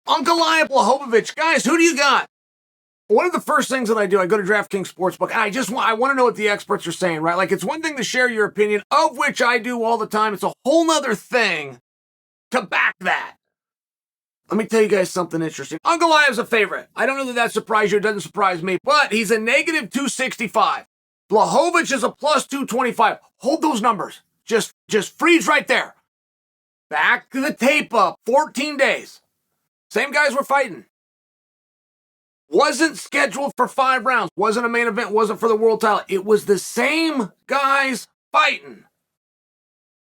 Ankalaev, Blachowicz. Guys, who do you got? One of the first things that I do, I go to DraftKings Sportsbook, and I want to know what the experts are saying, right? Like, it's one thing to share your opinion, of which I do all the time. It's a whole nother thing to back that. Let me tell you guys something interesting. Ankalaev's a favorite. I don't know that that surprised you. It doesn't surprise me, but he's a negative 265. Blachowicz is a plus 225. Hold those numbers. Just freeze right there. Back the tape up. 14 days. Same guys were fighting. Wasn't scheduled for 5 rounds. Wasn't a main event. Wasn't for the world title. It was the same guys fighting.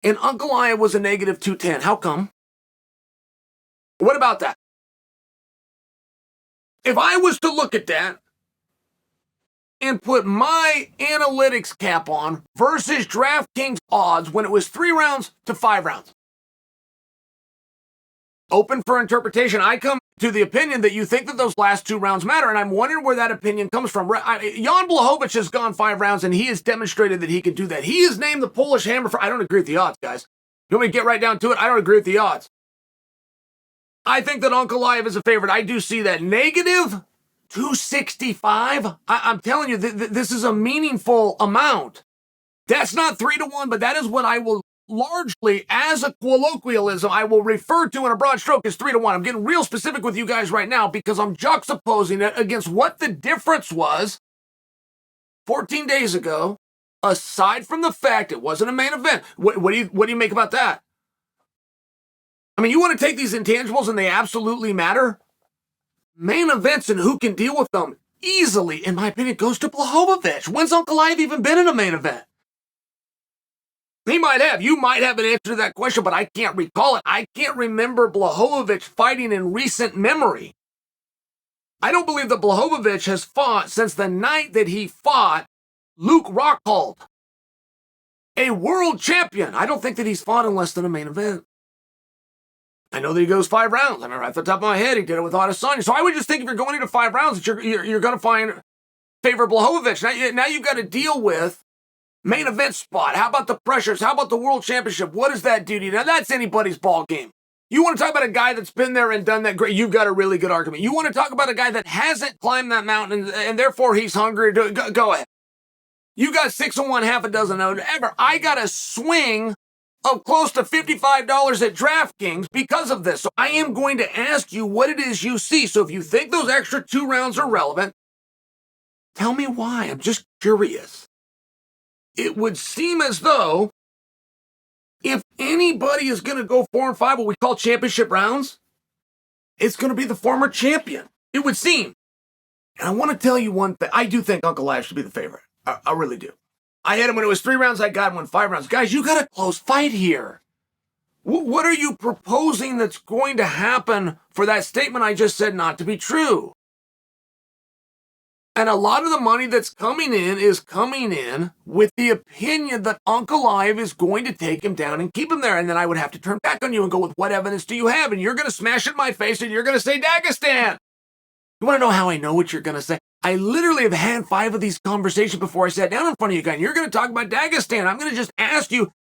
And Ankalaev was a negative 210. How come? What about that? If I was to look at that and put my analytics cap on versus DraftKings odds when it was 3 rounds to 5 rounds. Open for interpretation. I come to the opinion that you think that those last 2 rounds matter, and I'm wondering where that opinion comes from. Jan Blachowicz has gone 5 rounds, and he has demonstrated that he can do that. He is named the Polish Hammer I don't agree with the odds, guys. You want me to get right down to it? I don't agree with the odds. I think that Ankalaev is a favorite. I do see that. Negative 265. I'm telling you, this is a meaningful amount. That's not 3-1, but that is what I will largely, as a colloquialism, I will refer to in a broad stroke as 3-1. I'm getting real specific with you guys right now because I'm juxtaposing it against what the difference was 14 days ago, aside from the fact it wasn't a main event. What do you make about that? I mean, you want to take these intangibles and they absolutely matter? Main events and who can deal with them easily, in my opinion, goes to Blachowicz. When's Ankalaev even been in a main event? He might have. You might have an answer to that question, but I can't recall it. I can't remember Blachowicz fighting in recent memory. I don't believe that Blachowicz has fought since the night that he fought Luke Rockhold, a world champion. I don't think that he's fought in less than a main event. I know that he goes 5 rounds. I remember at the top of my head, he did it with Adesanya. So I would just think if you're going into 5 rounds, that you're going to find favor Blachowicz. Now you've got to deal with main event spot. How about the pressures? How about the world championship? What does that do to you? Now that's anybody's ball game. You want to talk about a guy that's been there and done that great? You've got a really good argument. You want to talk about a guy that hasn't climbed that mountain and therefore he's hungry to do it? Go ahead. You got 6-1, half a dozen ever. I got a swing of close to $55 at DraftKings because of this. So I am going to ask you what it is you see. So if you think those extra 2 rounds are relevant, tell me why. I'm just curious. It would seem as though if anybody is going to go 4-5, what we call championship rounds, it's going to be the former champion. It would seem. And I want to tell you one thing. I do think Ankalaev should be the favorite. I really do. I had him when it was 3 rounds. I got him when 5 rounds. Guys, you got a close fight here. What are you proposing that's going to happen for that statement I just said not to be true? And a lot of the money that's coming in is coming in with the opinion that Ankalaev is going to take him down and keep him there. And then I would have to turn back on you and go, with what evidence do you have? And you're going to smash it in my face and you're going to say Dagestan. You want to know how I know what you're going to say? I literally have had 5 of these conversations before I sat down in front of you guys. And you're going to talk about Dagestan. I'm going to just ask you,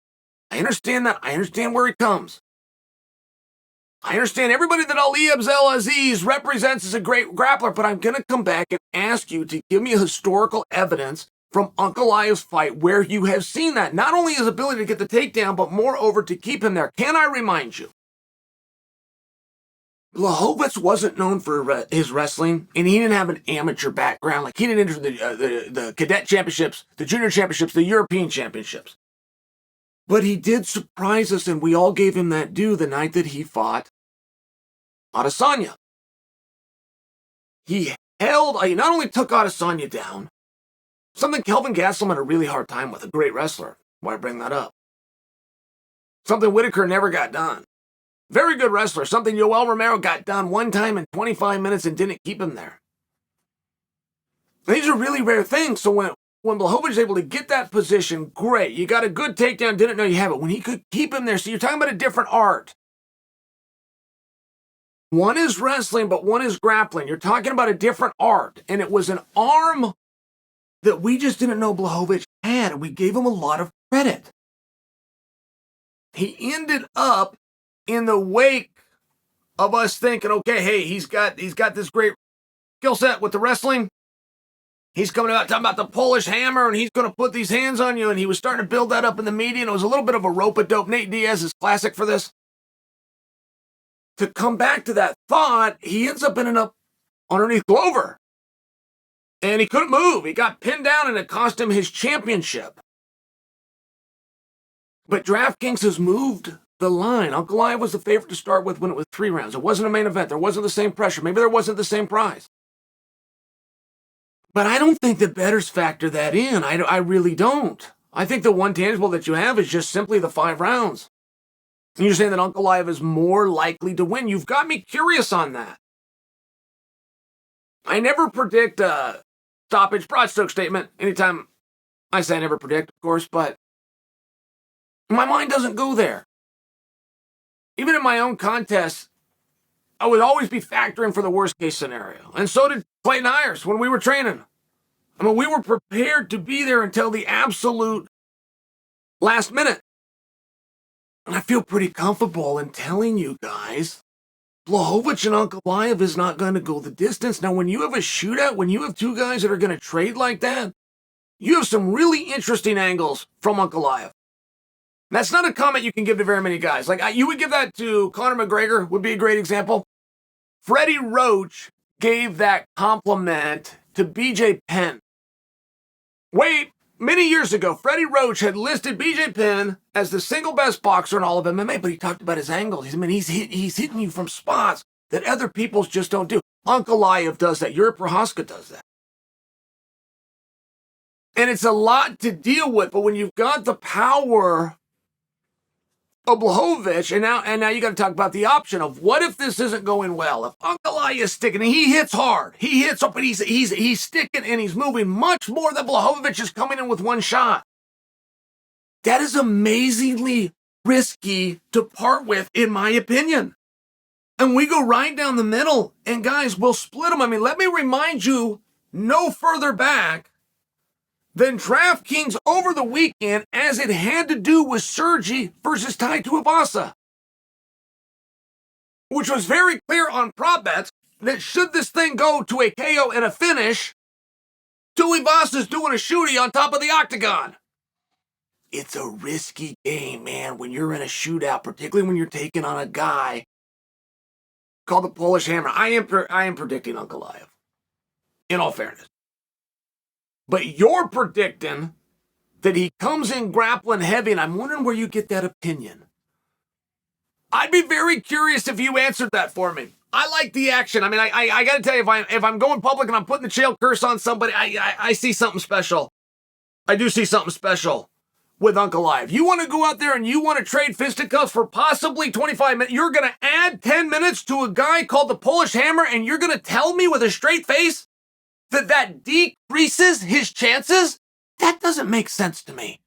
I understand that. I understand where he comes. I understand everybody that Ali Abdelaziz represents as a great grappler, but I'm going to come back and ask you to give me historical evidence from Ankalaev's fight where you have seen that. Not only his ability to get the takedown, but moreover to keep him there. Can I remind you? Blachowicz wasn't known for his wrestling, and he didn't have an amateur background. Like, he didn't enter the cadet championships, the junior championships, the European championships. But he did surprise us, and we all gave him that due the night that he fought Adesanya. He not only took Adesanya down, something Kelvin Gastelum had a really hard time with, a great wrestler. Why bring that up? Something Whitaker never got done. Very good wrestler. Something Yoel Romero got done one time in 25 minutes and didn't keep him there. These are really rare things. So when Blachowicz is able to get that position, great. You got a good takedown, didn't know you have it. When he could keep him there, so you're talking about a different art. One is wrestling, but one is grappling. You're talking about a different art. And it was an arm that we just didn't know Blachowicz had, and we gave him a lot of credit. He ended up in the wake of us thinking, okay, hey, he's got this great skill set with the wrestling. He's coming out talking about the Polish hammer, and he's going to put these hands on you, and he was starting to build that up in the media, and it was a little bit of a rope-a-dope. Nate Diaz is classic for this. To come back to that thought, he ends up ending up underneath Glover. And he couldn't move. He got pinned down, and it cost him his championship. But DraftKings has moved the line. Ankalaev was the favorite to start with when it was 3 rounds. It wasn't a main event. There wasn't the same pressure. Maybe there wasn't the same prize. But I don't think the bettors factor that in. I really don't. I think the one tangible that you have is just simply the 5 rounds. And you're saying that Ankalaev is more likely to win. You've got me curious on that. I never predict a stoppage, broad stroke statement. Anytime I say I never predict, of course, but my mind doesn't go there. Even in my own contests, I would always be factoring for the worst case scenario. And so did Clayton Ayers when we were training. I mean, we were prepared to be there until the absolute last minute. And I feel pretty comfortable in telling you guys, Blachowicz and Ankalaev is not going to go the distance. Now, when you have a shootout, when you have 2 guys that are going to trade like that, you have some really interesting angles from Ankalaev. That's not a comment you can give to very many guys. Like, you would give that to Conor McGregor, would be a great example. Freddie Roach gave that compliment to BJ Penn. Many years ago, Freddie Roach had listed BJ Penn as the single best boxer in all of MMA, but he talked about his angles. He's hitting you from spots that other people just don't do. Ankalaev does that. Yuri Prochazka does that. And it's a lot to deal with, but when you've got the power of Blachowicz, and now you got to talk about the option of what if this isn't going well? If Ankalaev is sticking, and he hits hard, he hits up, and he's sticking, and he's moving much more than Blachowicz is coming in with 1 shot. That is amazingly risky to part with, in my opinion. And we go right down the middle, and guys, we'll split them. I mean, let me remind you, no further back than DraftKings over the weekend, as it had to do with Sergi versus Tai Tuivasa, which was very clear on prop bets that should this thing go to a KO and a finish, Tuivasa's doing a shooty on top of the octagon. It's a risky game, man, when you're in a shootout, particularly when you're taking on a guy called the Polish Hammer. I am predicting Ankalaev, in all fairness. But you're predicting that he comes in grappling heavy, and I'm wondering where you get that opinion. I'd be very curious if you answered that for me. I like the action. I mean, I got to tell you, if I'm going public and I'm putting the Chael curse on somebody, I see something special. I do see something special with Ankalaev. You want to go out there and you want to trade fisticuffs for possibly 25 minutes. You're going to add 10 minutes to a guy called the Polish Hammer, and you're going to tell me with a straight face that decreases his chances? That doesn't make sense to me.